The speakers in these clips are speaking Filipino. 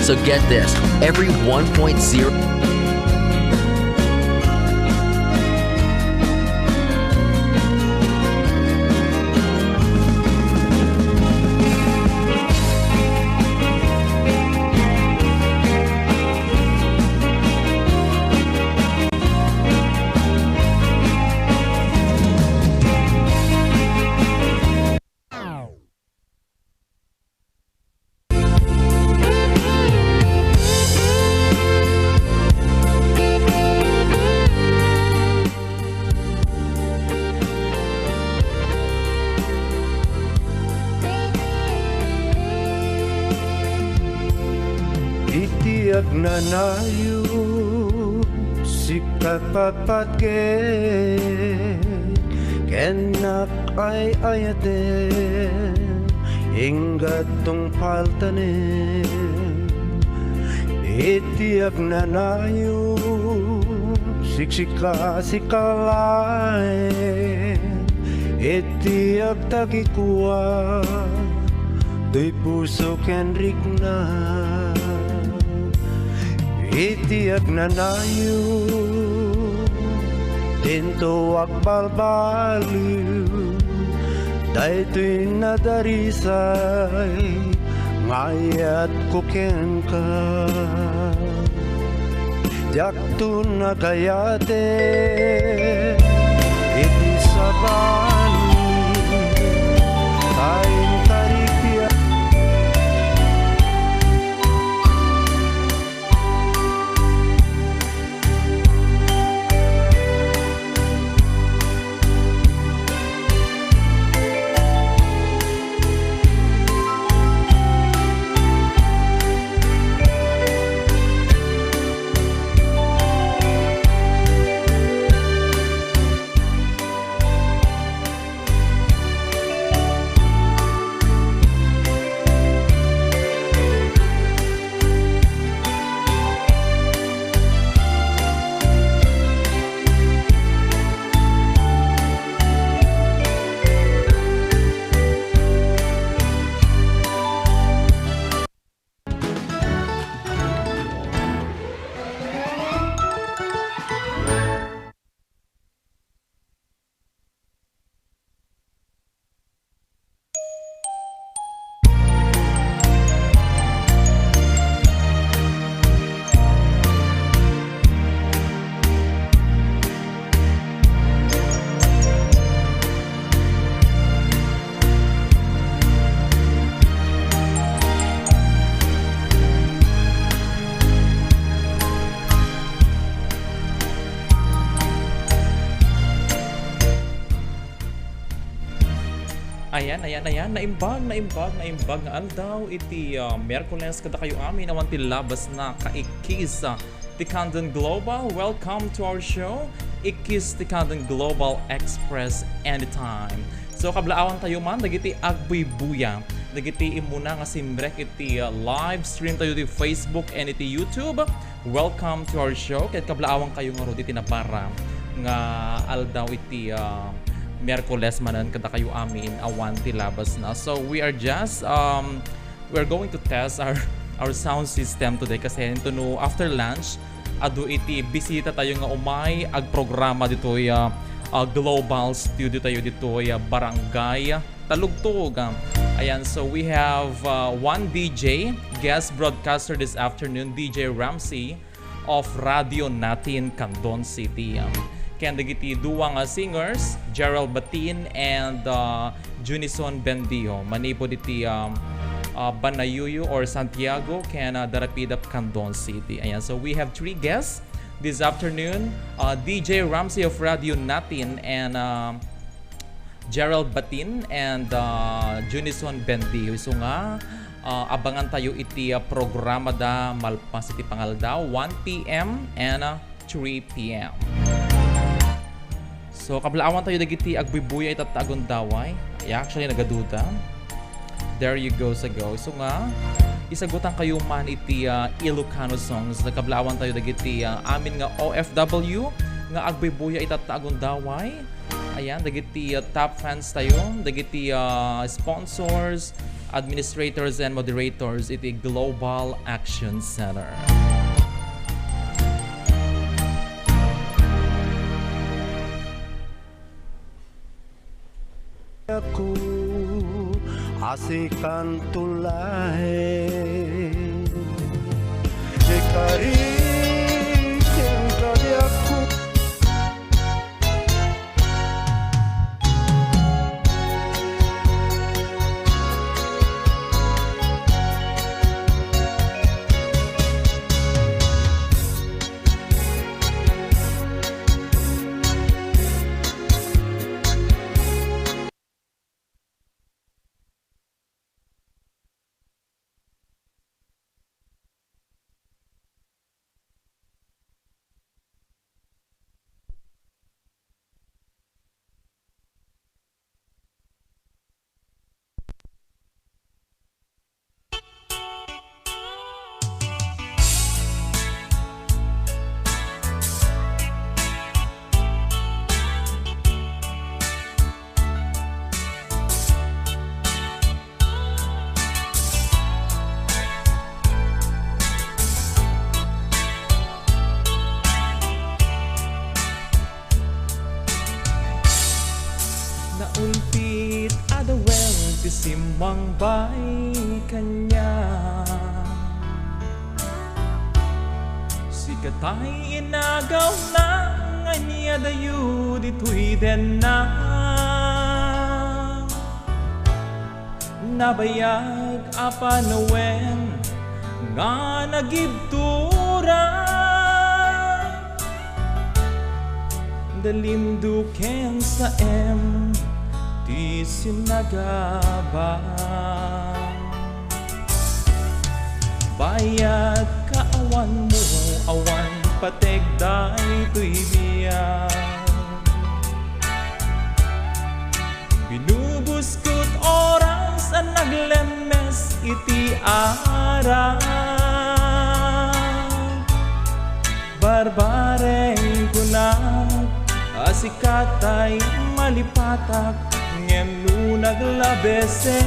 So get this, every 1.0 Itiag na nayo sikat papatke kenak ay ayate ingatong paltane itiag na nayo siksika sikalay itiag tagikuwa tuy puso kenrik na itiag na nayo tinto akbalbaliw daytoy nadarisay ngayat kuken ka jakto na kayate iti sabali tayong tarikya Ayan, naimbag nga aldaw iti Miyerkules kada kayo amin awan ti labas na ka Ikkis ti Candon Global. Welcome to our show, Ikkis ti Candon Global Express Anytime. So kablaawan tayo man dagiti agbuy-buya, dagiti imuna nga simbrek iti live stream tayo ti Facebook and iti YouTube. Welcome to our show. Ket kablaawan kayo nga ro iti napara nga aldaw iti Miyerkules manan kada kayo amin awan ti labas na. So we are just we're going to test our sound system today kasi ito no after lunch adu iti bisita tayo nga umay ag programa dito global studio tayo dito barangay Talugtog. Ayan, so we have one DJ guest broadcaster this afternoon, DJ Ramsey of Radio Natin Candon City. Kaya dagiti duwang singers, Gerald Batin and Junison Bendio. Manipo diti Banayuyo or Santiago, kaya darapidap Candon City. Ayan, so we have three guests this afternoon. DJ Ramsey of Radio Natin and Gerald Batin and Junison Bendio. So nga, abangan tayo iti programa da malpas iti pangaldaw 1 p.m. and 3 p.m. So kablaawan tayo dagiti agbibuya itatagon daway. Actually nagaduda. There you go sa go. So nga isagutan kayo man iti Ilocano songs. Kablaawan tayo dagiti amin nga OFW nga agbibuya itatagon daway. Ayan, dagiti top fans tayo, dagiti sponsors, administrators and moderators iti Global Action Center. Aku asikan tulahe Ikari kengkali aku Nauntit adawel ti simbang bay kanya Sikatay inagaw na nganya dayo dito'y den na Nabayag apanawen nga nagibtura Dalimduken sa di sinagaba Bayad kaawan mo awan pategday to'y biyag Binubuskot oras ang naglemes iti araw Barbareng kunang asikatay malipatak ngenu naglabesen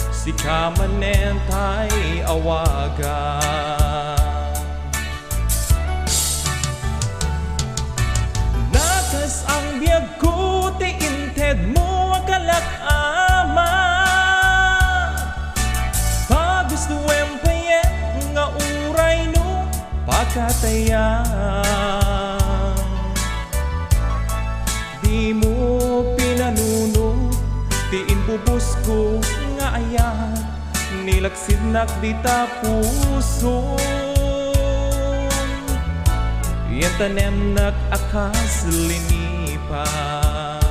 si kamanentay awagan Nakas ang biyag ko ti inted mo akalak ama Pagustuem payet nga uray no pakatayan Di mo pinanuno, tiin bubus ko nga ayan Nilaksid nakdita puso Yan tanem nakakas linipan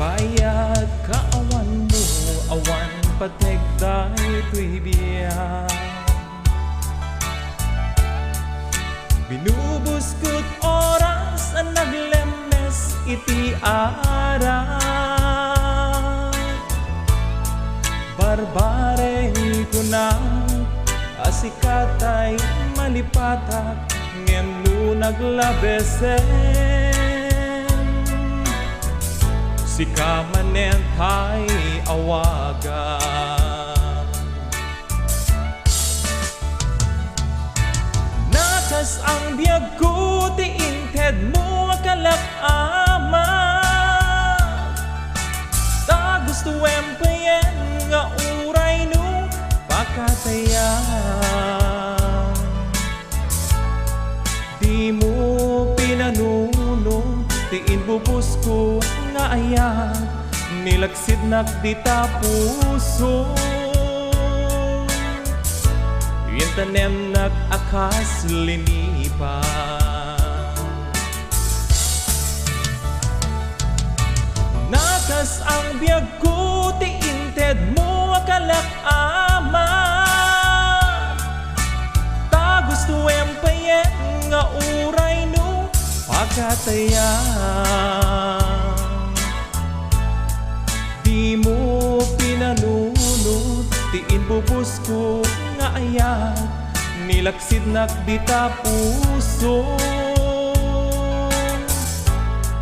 Bayad kaawan mo, awan pategday to'y biyag Binubuskot oras ang naglemes iti araw Barbare kunang asikatay malipatak ngenu naglabesen Si kamanentay awagan Nakas ang biyag ko ti inted mo akalak ama Ta gustuem payen nga uray no pakatayan Di mo pinanuno tiin bubus ko nga ayan nilaksid nakdita puso Yung tanem nag-akas linipan Nakas ang biyag ko ti inted mo akalak ama saya. Di mo pinanunod, tiin bubus ko nga ayan, nilaksid nakdita puso.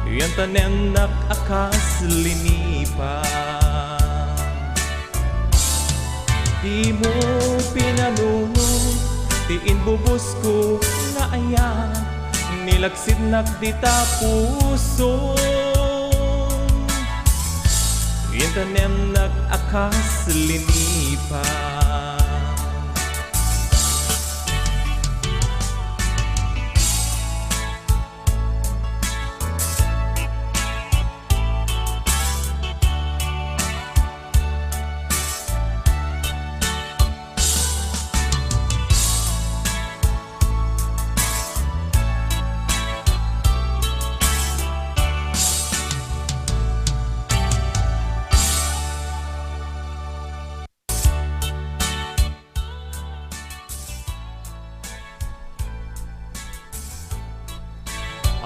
Yan tanem nakakas linipan. Di mo pinanunod, tiin bubus ko nga ayan, nilaksid nakdita puso. Yan tanem nakakas linipan.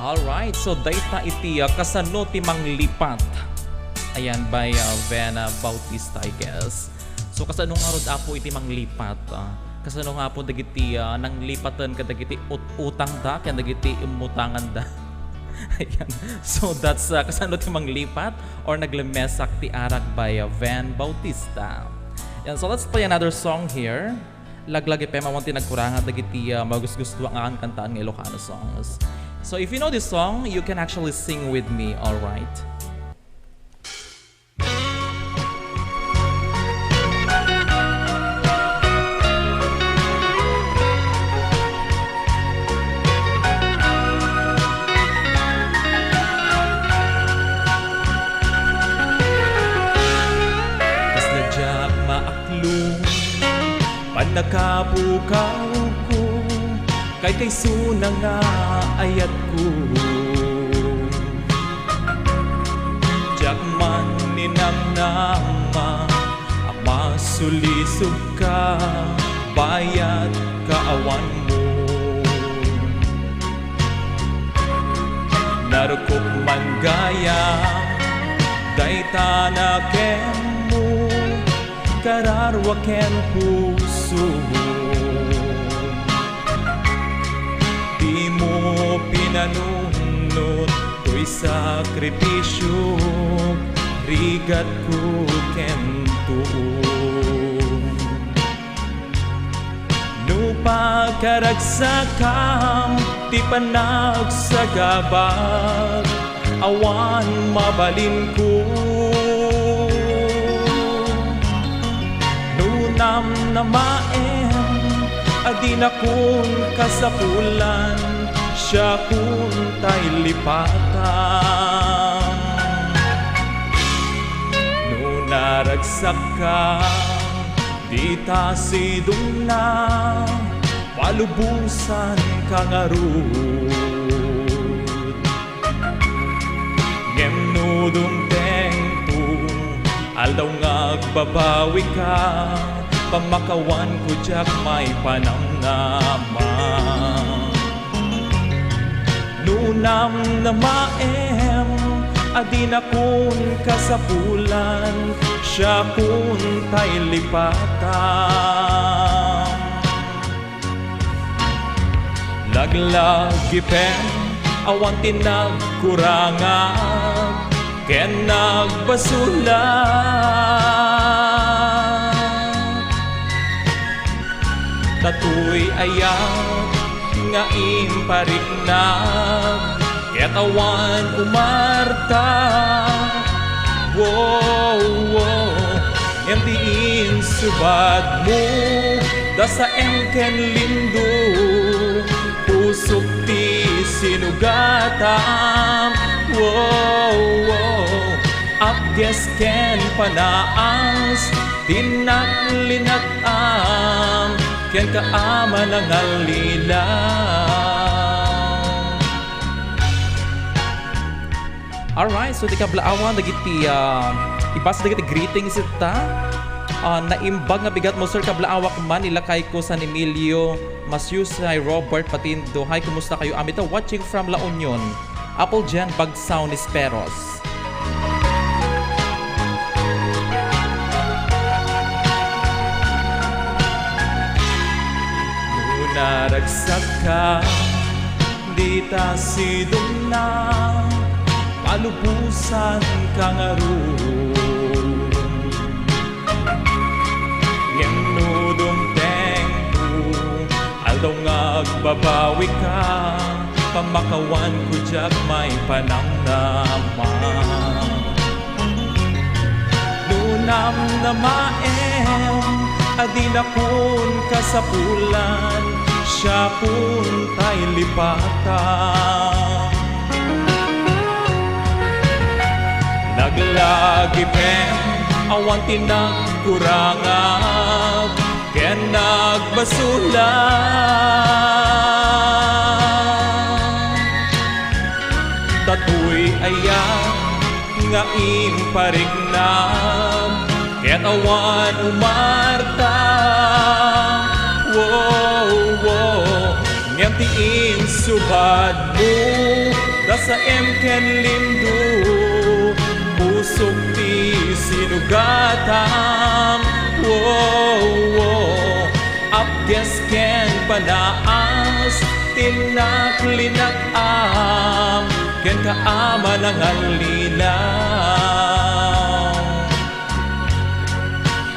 Alright, so dayta iti kasano ti manglipat. Ayan, by Vena Bautista, I guess. So kasano nga rod apo iti manglipat. Kasano nga po dagiti nanglipatan ka dagiti utang da, kaya dagiti imutangan da. Ayan. So that's kasano ti manglipat or naglemesak ti arak by Van Bautista. Ayan, so let's play another song here. Laglagi pa mawanti nagkuranga dagiti magusgusto ang kantaan ng Ilocano songs. So if you know this song, you can actually sing with me, all right? Kas nadyak maaklong, panakapukaw ko, kay sunang nga ayat ko. Jakman ninamnama, ama sulisog ka, bayat kaawan mo. Narukop man gaya, dayta na ken mo, kararwa ken puso mo. Di mo pinanunod, to'y sakripisyo, rigat ko kento. No pagkaragsakam, ti panagsagabag, awan mabalin ko. Nunam na maem, adi na kun kasapulan, siya kun tay lipatan. No naragsak ka, di ta sidong na, palubusan ka nga rud. Ngem no dumteng aldaw nga agbabawi ka, pamakawan ko jak may panamnaman. Nunam na maem, adi na kun kasapulan, siya kun tay lipatan. Laglagi pen, awan tinagkurangan, ken nagbasulan. Tatoy ayat nga impariknag, ket awan umarta. Wow, wow, yang diin subad mo, da sa engken lindo, pusok ti sinugatam. Wow, wow, apges ken panaas, tinaklinakam, ken kaama ng alilang. Alright, so di kablaawan dagiti ibasa dagiti greetings ita. Naimbag nga bigat mo sir kablaawak man ilakay ko San Emilio, Masyusay, Robert Patindo. Hi, kumusta kayo? Amita watching from La Union. Apple Gen Bagsaw ni Speros. Naragsak ka, di ta sidong na palubusan kang aron. Ngenudong tempo, aldaw nga agbabawi ka, pamakawan ko diyag may panamnaman. Lunam na maem, adin akon kasapulan, siya puntay lipatan. Naglagipem, awan tinagkurangan, ken nagbasulan. Tatoy ayan, nga imparignam, ken awan umarta. Ngem tiin subad mo, dasa ken limdo, pusok ti sinugatam. Apges ken panaas, tinaklinakam, ken kaama ng alinaw.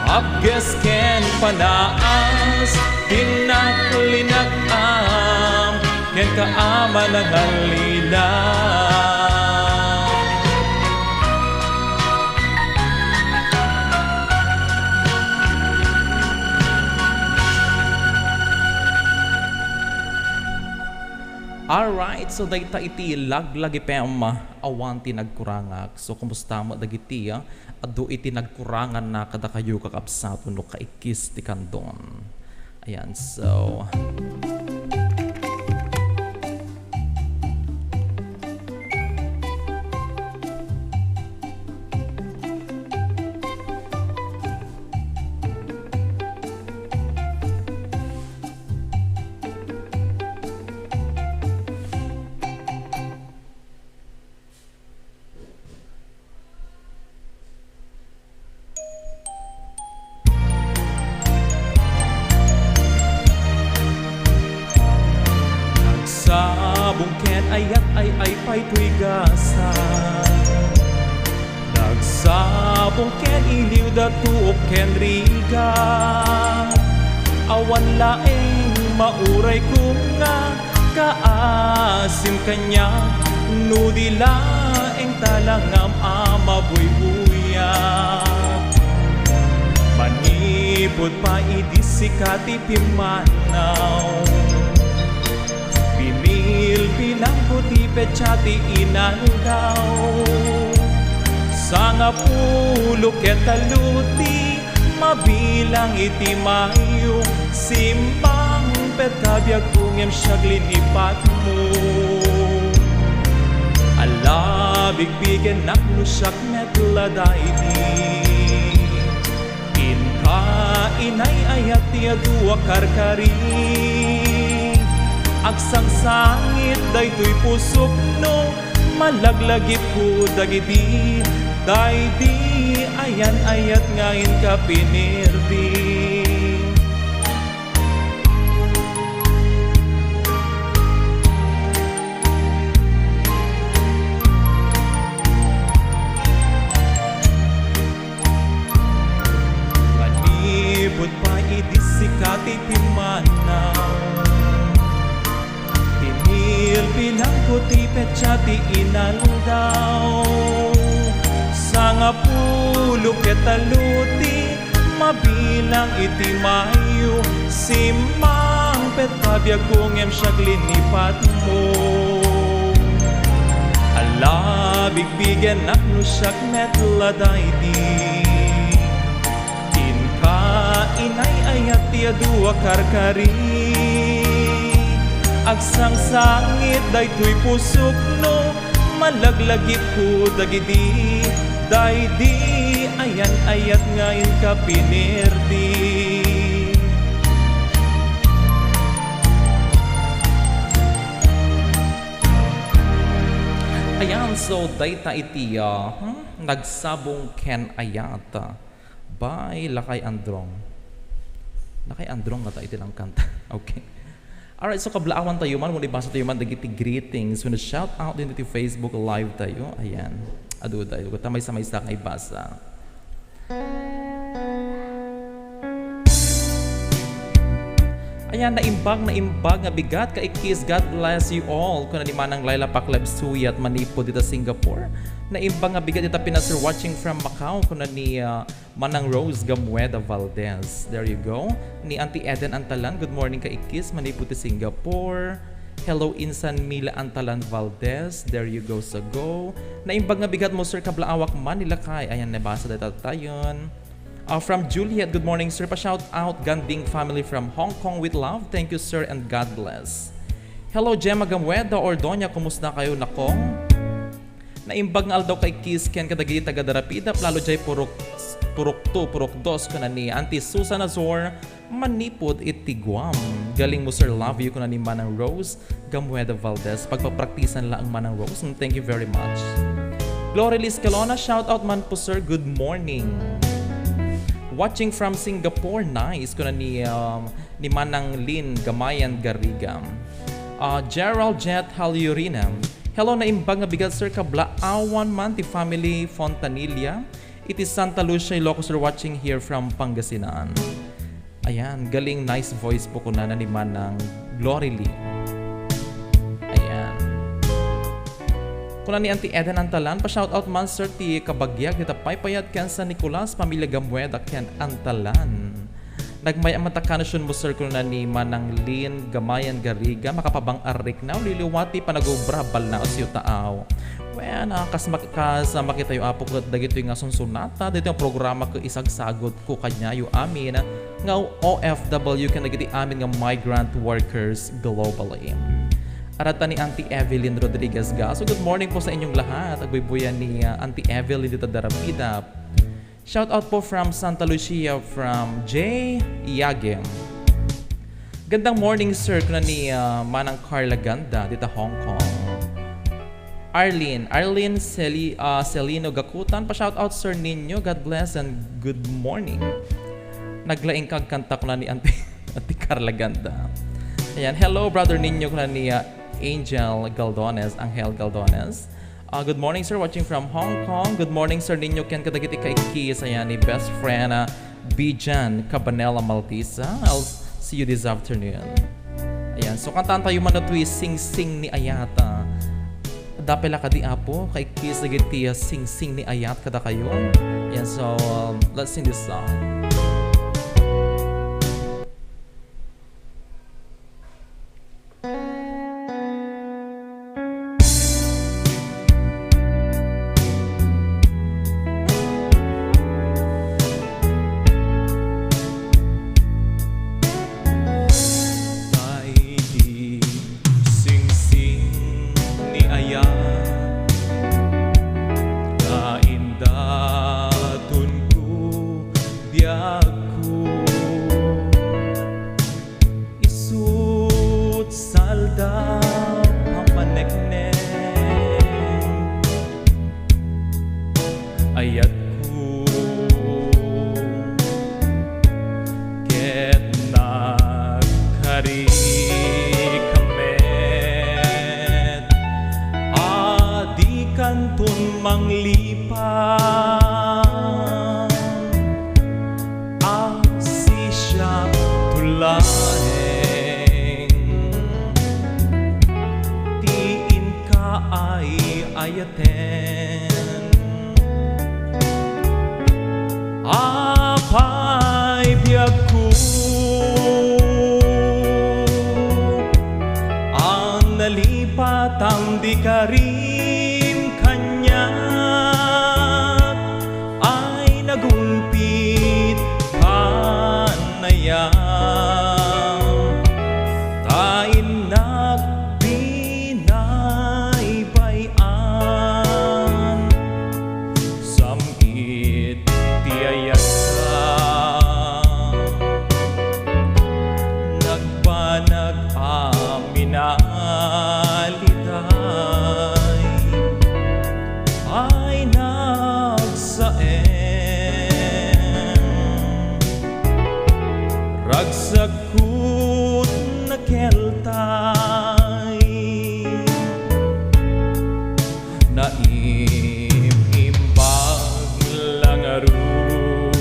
Apges ken panaas, tinaklinakam, ken kaama ng alinaw. Alright, so dayta iti laglagipem awan ti nagkurangak. So kumusta mo dagiti adu iti nagkurangan na kada kayo kakabsat no ka Ikkis ti Candon. Ayan, so bungken ayat ay pa'y tuigasan. Nagsabong ken iliw datuok ken riga, awan laeng mauray kung nga kaasim kanya, nudi laeng talangam amabuybuya. Manipod pa idisikati pimanaw, bilang puti petsati inandaw. Sanga pulo ketaluti, mabilang iti mayo, simbang petkabiyag kungem siyaglinipat mo. Alabigbigen naklusak metladay di, inka inay ayat tiya duwa karkari. Agsang sangit daytoy pusok no, malaglagip ko dagiti, daydi ayan ayat ngayon ka pinirdi. Manibot pa idisikati pimanaw, bilang puti petsati inaldaw. Sanga pulo ketaluti, mabilang iti mayo, simang petkabiyag kungem siyaglinipat mo. Alabigbigen naklusak metladay di, inka inay ayat tiya duwa karkari. Agsang sangit daytoy pusok no, malaglagip ko dagidi, daydi ayan ayat ngayon ka pinirdi. Ayan, so dayta iti nagsabong ken ayata by Lakay Androng. Lakay Androng na iti lang kanta. Okay. Alright, so kablaawan tayo man, muna ibasa tayo man, dagiti greetings. When shout out din iti Facebook live tayo. Ayan. Ado tayo. Tamay sa may sa kay basa. Ayan, naimbag nga bigat ka Ikkis. God bless you all. Kung naman ang Laila Pakleb Suy at Manipo dito Singapore. Naimbag nga bigat dito pinasir watching from Macau. Kung ni Manang Rose Gamueda Valdez. There you go. Ni Auntie Eden Antalan. Good morning ka Ikkis. Manipo dito Singapore. Hello Insan Mila Antalan Valdez. There you go sa go. Naimbag nga bigat mo sir kablaawak Manila kay. Ayan, nabasa dito tayon. From Juliet, good morning sir. Pa-shout out Ganding family from Hong Kong with love. Thank you sir and God bless. Hello Gemma Gamueda or Donya, kumusta kayo nakong? Naimbag nga aldaw kay Kiss Ken kadagi taga Darapida lalo jay purok 2, purok 2 kuna ni Auntie Susan Azor Manipod iti Guam. Galing mo sir, love you kuna ni Manang Rose Gamueda Valdez. Pagpapraktisan lang ang Manang Rose. Thank you very much. Glory Liz Calona, shout out man po sir. Good morning. Watching from Singapore, nice. Kuna ni Manang Lin Gamayan Garriga. Gerald Jet Halyurina. Hello na imbag nga bigat sir kablaawan man ti family Fontanilla. It is Santa Lucia Ilocos sir watching here from Pangasinan. Ayan, galing nice voice po kuna na ni Manang Glory Lee. Kuna ni Auntie Eden Antalan, pa-shoutout man sir ti kabagyag dita paypayat ken San Nicolas, pamilya Gamueda ken Antalan. Nagmay ang matakanasyon mo sir kuna ni Manang Lin Gamayan Garriga, makapabang arik na liliwati panagobrabal na asyo taaw. Well, kas makita yung apo ko dagito yung sunsunata, dito yung programa ko isagsagot ko kanya yung amin nga OFW ken dagiti amin nga migrant workers globally. Arata ni Auntie Evelyn Rodriguez ga. So good morning po sa inyong lahat. Agbaybuyan ni Auntie Evelyn dito Darapida. Shout out po from Santa Lucia from J. Iyage. Gandang morning sir kuna ni Manang Carla Ganda dito Hong Kong. Arlene Celino Gakutan. Pa-shout out sir ninyo. God bless and good morning. Naglaing kag kanta kuna ni Auntie Carla Ganda. Ayan, hello brother ninyo kuna ni Angel Galdones. Good morning sir, watching from Hong Kong. Good morning sir ninyo ken kadagiti kay Ikkis. Ayan ni best friend Bijan Cabanela Maltisa. I'll see you this afternoon. Ayan, so kantaan tayo man na Sing Sing ni Ayata. Dapela ka di apo kay Ikkis dagiti Sing Sing ni Ayat kada kayo. Ayan, so let's sing this song. Nalipatang di ka rin kanya ay nagulpit kanayang tain nagbinaybayan samit tiyayat ka nagbanag-aminan keltay naimimbag lang aron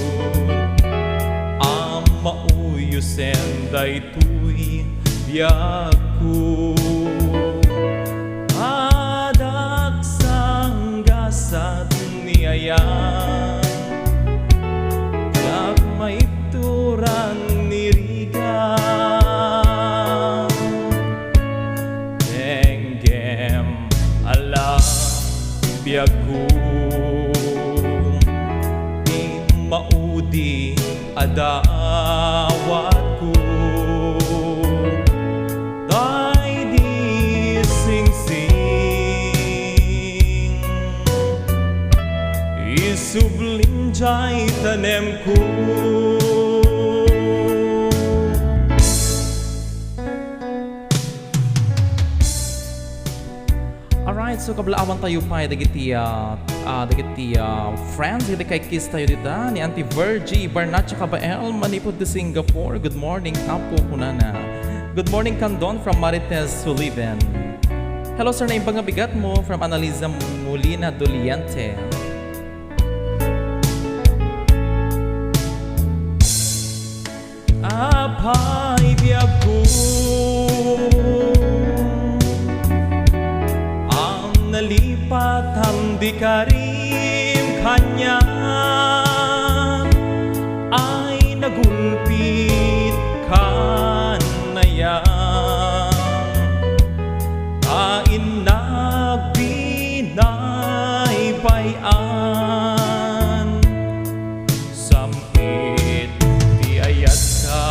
ang mauyusen daytoy biag ko adak sang gasat ni ayan kag maituran ni riga tenggem ala biag ko di maudi adawat ko tay di sing-sing isublim jay tanem ko. Alright, so kablaawan tayo pa dagiti friends dagiti kay kiss tayo dita ni Auntie Virgie Barnat tsaka Bael manipod de Singapore. Good morning apo kunana. Good morning Candon from Marites Sullivan. Hello sir, na ibang bigat mo from Analiza Molina Doliente. Apay biag ko ang nalipat di karim kanya ay nagulpit kanaya kain nagbinay bayan sampit di ayat ka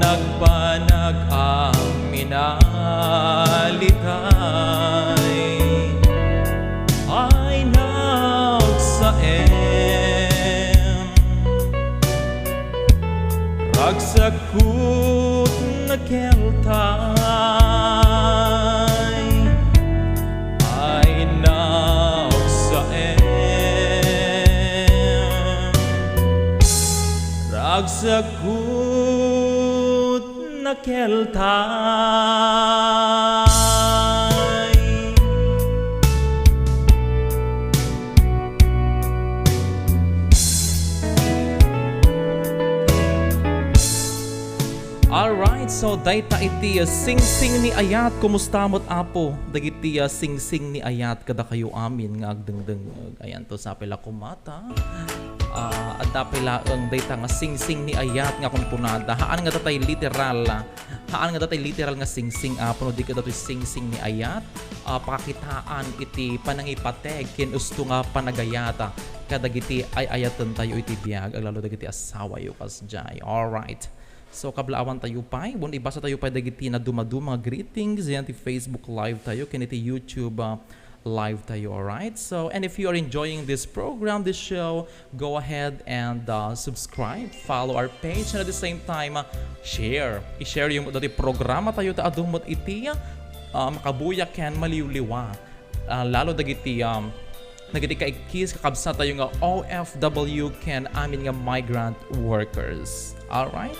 nagbanag ang minalitay ay nagsaem ragsakot na keltay ay nagsaem ragsakot na keltay. Alright, so dayta iti sing-sing ni Ayat. Kumusta mo't apo? Dagiti sing-sing ni Ayat kada kayo amin nga agdengdeng. Ayan to sa pila kumata. Adda pila ang dayta nga sing-sing ni Ayat nga kumpunada. Haan nga datay literal. Haan nga datay literal nga sing-sing apo no di ka datoy sing-sing ni Ayat. Pakakitaan iti panangipateg ken usto nga panagayata. Kadagiti ay ayatan tayo iti biag lalo dagiti asawa yo kasjay. Alright. So kablaawan tayo pa, bon ibasa tayo pa dagiti na dumaduma greetings yan ti Facebook live tayo, kiniti YouTube live tayo, alright? So, and if you are enjoying this program, this show, go ahead and subscribe, follow our page, and at the same time, share. I-share yung dati programa tayo ta adumot iti, makabuya ken maliwliwa. Lalo dagiti nagiti ka Ikkis kakabsa tayo nga OFW ken amin nga migrant workers. Alright?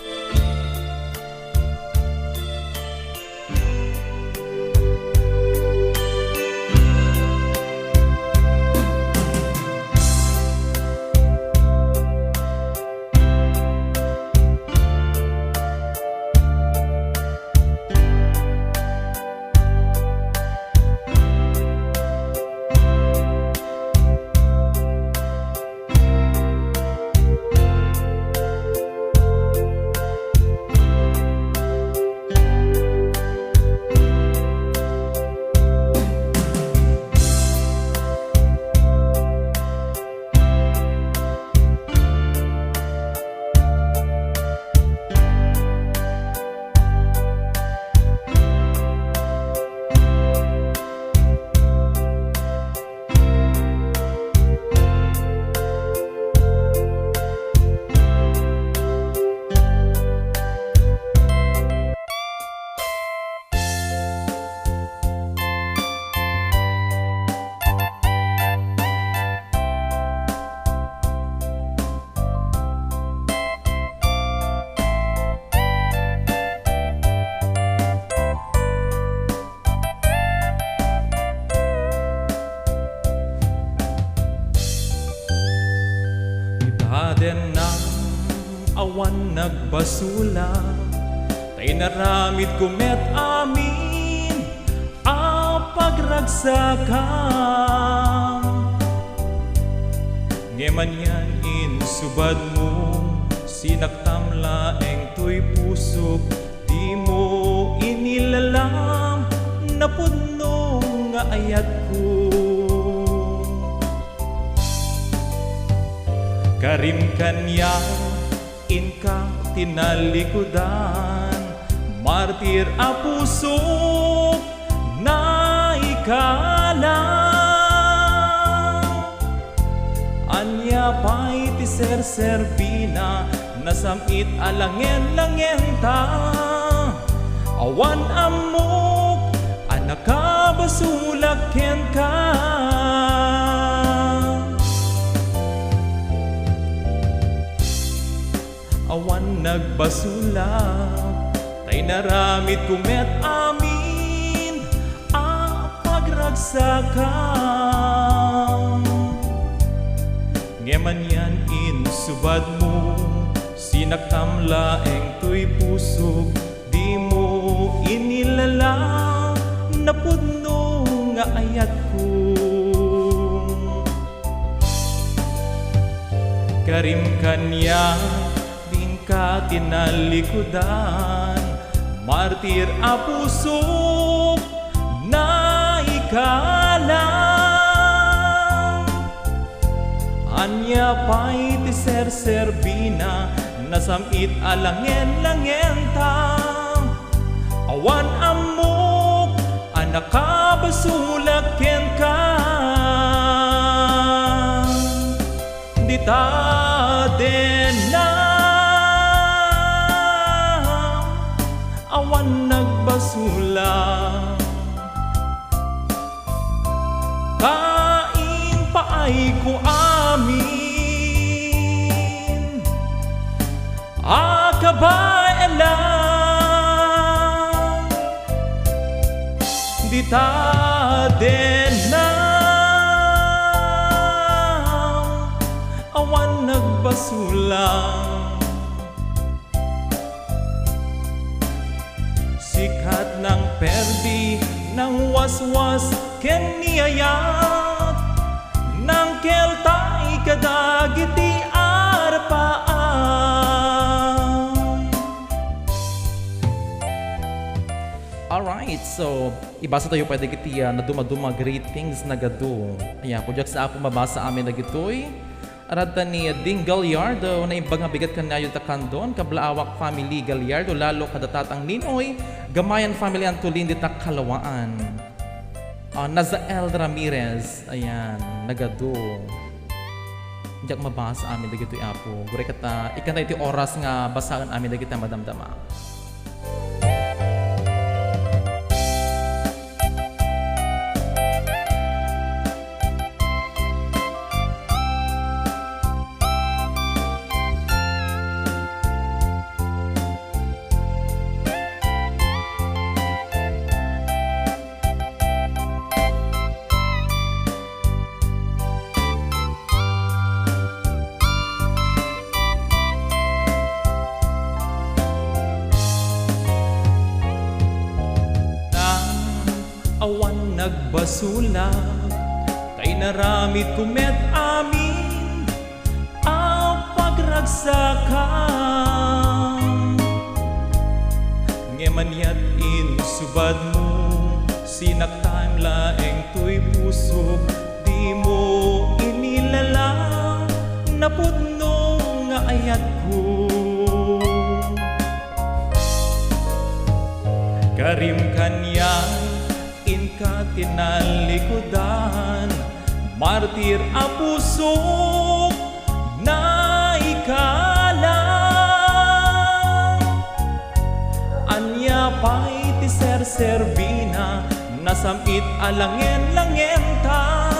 nagbasula, tay naramid kumet amin a pagragsakan. Ngeman yan insubad mo, sinaktamlaeng to'y pusok, di mo inilalam na puno nga ayat ko. Karim kanya inka tinalikudan, martir a pusok na ikalang. Anya pa'y ti serserbina, nasamit alangen-langen ta. Awan amok, anakabasulak ken ka. Awan nagbasulak, tay naramid kumet amin a pagragsakan. Ngeman yan insubad mo, sinaktamlaeng to'y pusok, di mo inilalang na puno nga ayat ko. Karim kanya ka tinalikudan, martir a pusok na ikalang. Anya pa'y ti serserbina, nasamit alangen-langen ta. Awan amok, anakabasulak ken ka. Di ta den na awan nagbasula, kain paay ko amin akabay lang. Di ta den na awan nagbasula. Sikat ng perdi, ng waswas, ken niyayat, ng keltay kadagiti arpaan. Alright, so ibasa tayo pwede kiti na dumaduma greetings na gado. Ayan, pujak sa ako mabasa amin na gitoy. Arata ni Ding Gallardo na ibang bigat kanayo ta Candon, kablaawak family Gallardo, lalo kadatatang Ninoy, Gamayan family ang tulin di ta Kalawaan. Nazael Ramirez, ayan, nagado. Diyak mabasa amin dagito apo. Gure kata ikan iti oras nga basaan amin dagita madamdama. Awan nagbasula, tay naramid kumet amin ang pagragsakan. Ngemanyat insubad mo, sinaktan laeng to'y pusok, di mo inilalang na puno nga ayat ko. Karim kanyang inka tinalikudan, martir a pusok na ikalang. Anya pa'y ti serserbina, nasamit alangen-langen ta.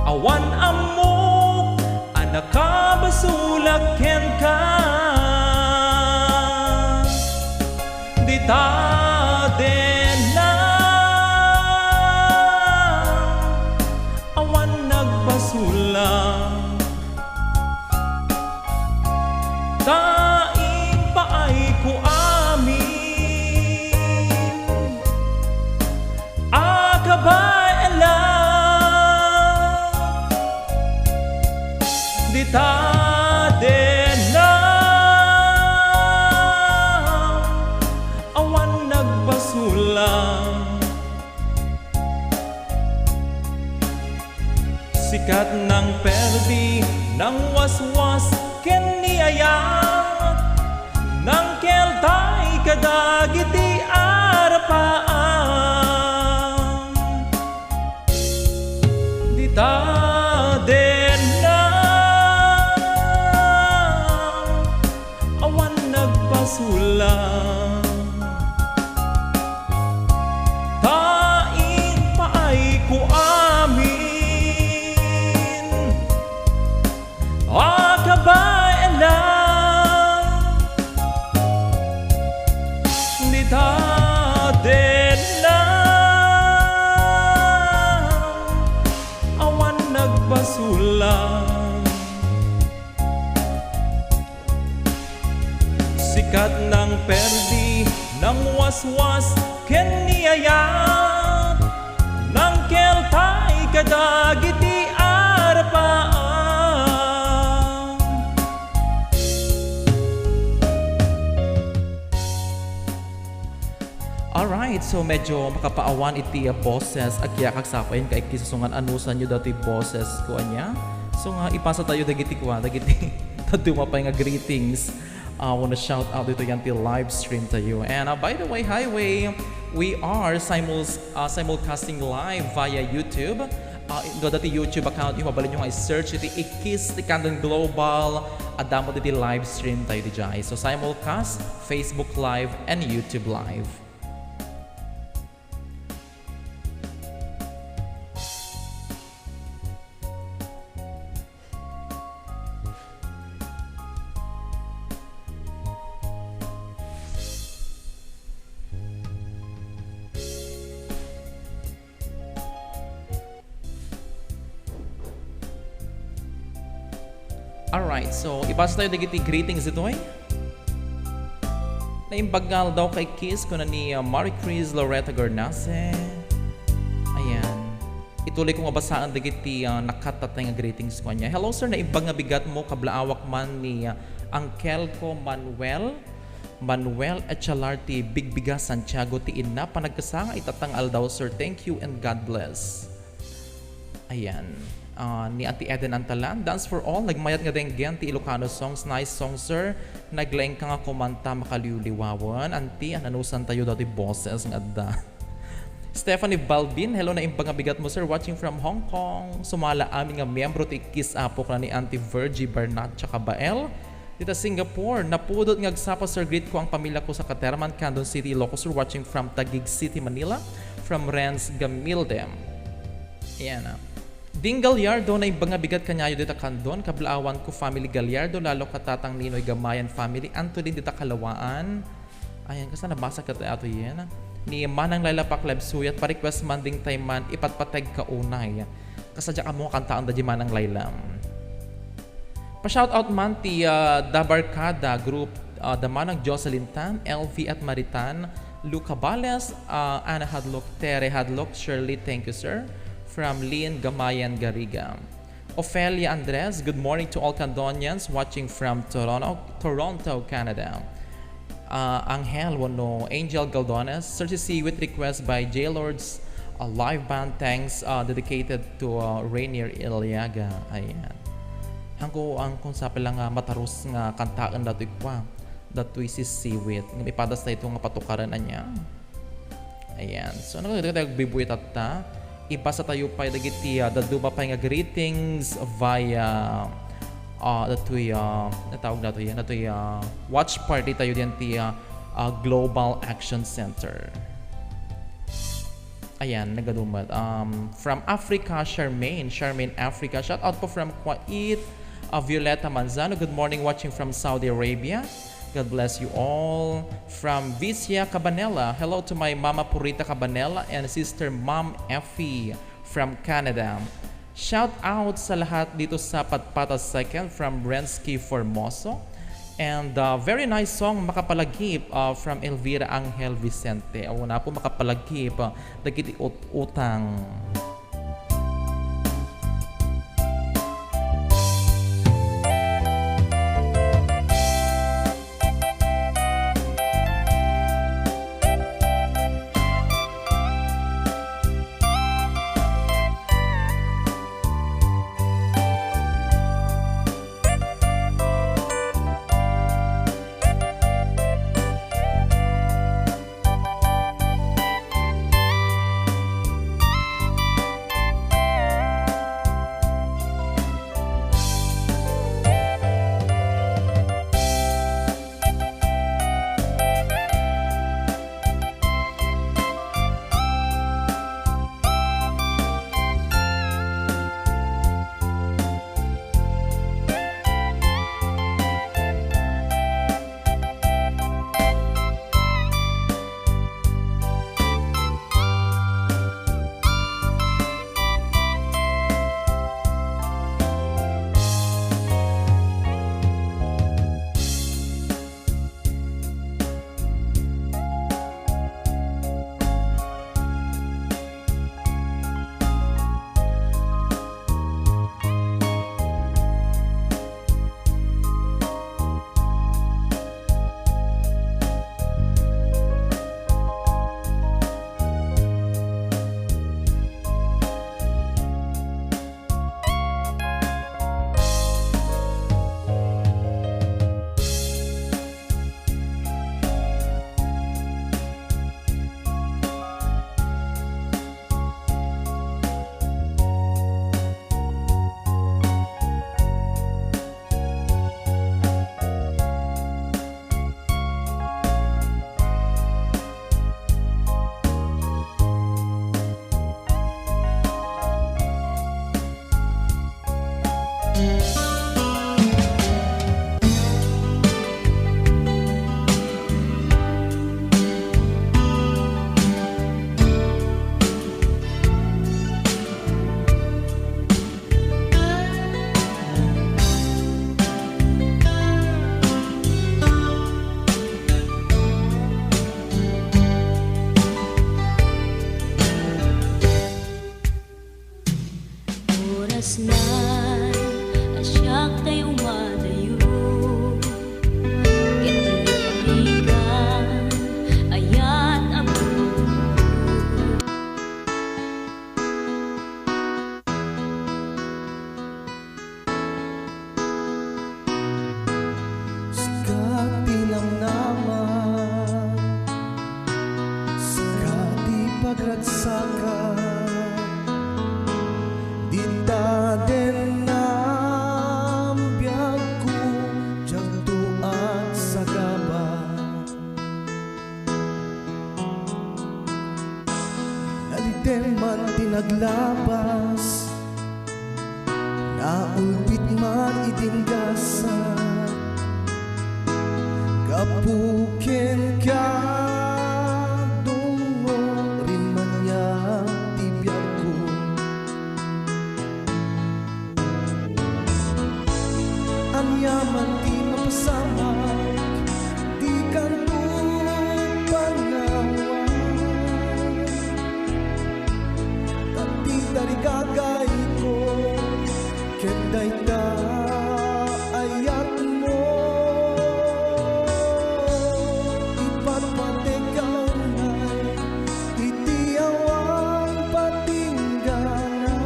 Awan amok, anakabasulak ken ka. Di ta den na awan nagbasula, ta kadagiti arapaan dita den na awan nagpasulang tain paay ko amin akabayan lang dita den na awan nagpasulang sikat ng perdi ng waswas ken niyayat ng keltay kadagiti arapaan. Alright, so medyo makapaawan iti boses agya kagsapain kay kisusungan anusan nyo dati boses ko anya. So nga ipasa tayo dagiti kwa dagiti tadumapay nga greetings. I wanna shout out dito yan till live stream tayo. And by the way, highway, we are simulcasting live via YouTube. Dati YouTube account, yung mabalin nyo nga i-search iti Ikkis, ti Candon Global, adamo diti live stream tayo di jay. So simulcast, Facebook Live, and YouTube Live. Alright, so ipasa tayo dagiti greetings ito eh. Naimbagal daw kay Kiss ko na ni Marie Chris Loretta Garnase. Ayan. Ituloy kong abasaan dagiti nakatatay nga greetings ko niya. Hello sir, naimbag nga bigat mo kablaawak man ni Uncle ko Manuel Echalarti Bigbiga Santiago ti ina panagkasanga itatangal daw sir. Thank you and God bless. Ayan. Ni Auntie Eden Antalan, Dance for All, nagmayat nga din ti Ilocano songs, nice song sir, naglaing ka nga kumanta makaliwliwawan, Auntie, ananusan tayo dati boses nga da. Stephanie Balbin, hello na impang bigat mo sir, watching from Hong Kong, sumala amin nga miyembro ti Ikkis Apok na ni Auntie Virgie Bernat tsaka Bael, dita Singapore, napudot nga agsapa sir, greet ko ang pamilya ko sa Caterman, Candon City, Ilocos sir, watching from Taguig City, Manila, from Renz Gamildem. Ayan na. Ding Gallardo na ibang bigat kanyayo dita Candon, kablaawan ko family Gallardo, lalo katatang Ninoy Gamayan family, Anthony dita Kalawaan. Ayan, kasi nabasa ka tayo yan. Ni Manang Laila Pakleb Suyat, pa-request man ding tayman, ipatpateg ka unay. Kasadya ka mo kantaan da di Manang Laila. Pa-shoutout man ti Dabarkada Group, Damanang Jocelyn Tan, LV at Maritan, Luca Bales, Ana Hadlok, Tere Hadlok, Shirley, thank you sir. From Lynn Gamayan Gariga. Ophelia Andres, good morning to all Candonians watching from Toronto, Canada. Angel Wano, Angel Galdones, Cersei with request by J-Lord's live band, thanks dedicated to Rainier Iliaga. Ayan. Ang kung sa lang matarus nga kantaan dato'y kwa, dato'y si Siwit. Ipadas na ito nga patukaran na niya. Ayan. So, nagbibuit at ta. Ipasa tayo pa dagiti daduma pa nga greetings via datoy natawag nato yan datoy watch party tayo diyan ti Global Action Center. Ayan, nagadumat. From Africa, Charmaine Africa. Shout out po from Kuwait, Violeta Manzano. Good morning, watching from Saudi Arabia. God bless you all. From Vicia Cabanela, hello to my Mama Purita Cabanela and Sister Mom Effie from Canada. Shout out sa lahat dito sa Patpatas Second from Rensky Formoso. And very nice song, Makapalagip from Elvira Angel Vicente. Una po Makapalagip, dagiti utang. man tinaglabas, naulpit man idinggasa, kapukin ka dungo rin man niya tibiyag ko. Ang yaman di mapasamak, di kanto panawa, tati dari gagay ko, kenday ta ayat mo. Ipatpatikaw na'y itiyawang patinggana,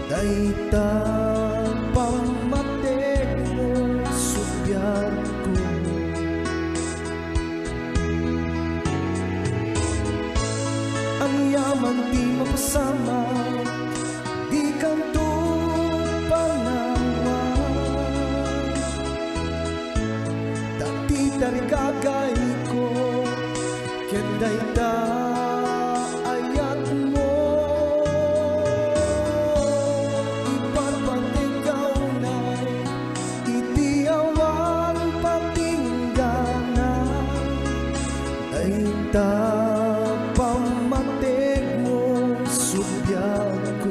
dayta pamatek mo subyan ko. Ang yaman di mapasama, di kanto panawa, dati dari gagay ko, kenday ta ayat mo. Ipatpatikaw na'y itiyawang patinggana, dayta pamatek mo subyan ko.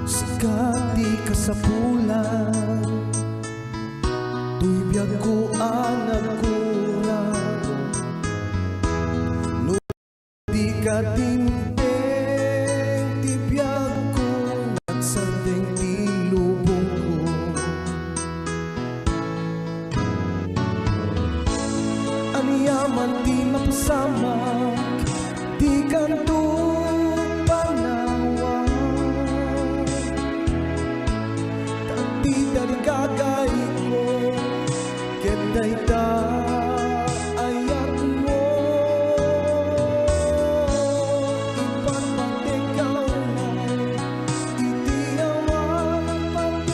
Sikati ka sa pulan, tuy biyag ko ang nagkurang, no di ka dingding, di biyag ko nagsanding tilubong ko. Ang yaman di mapasamak, di kanto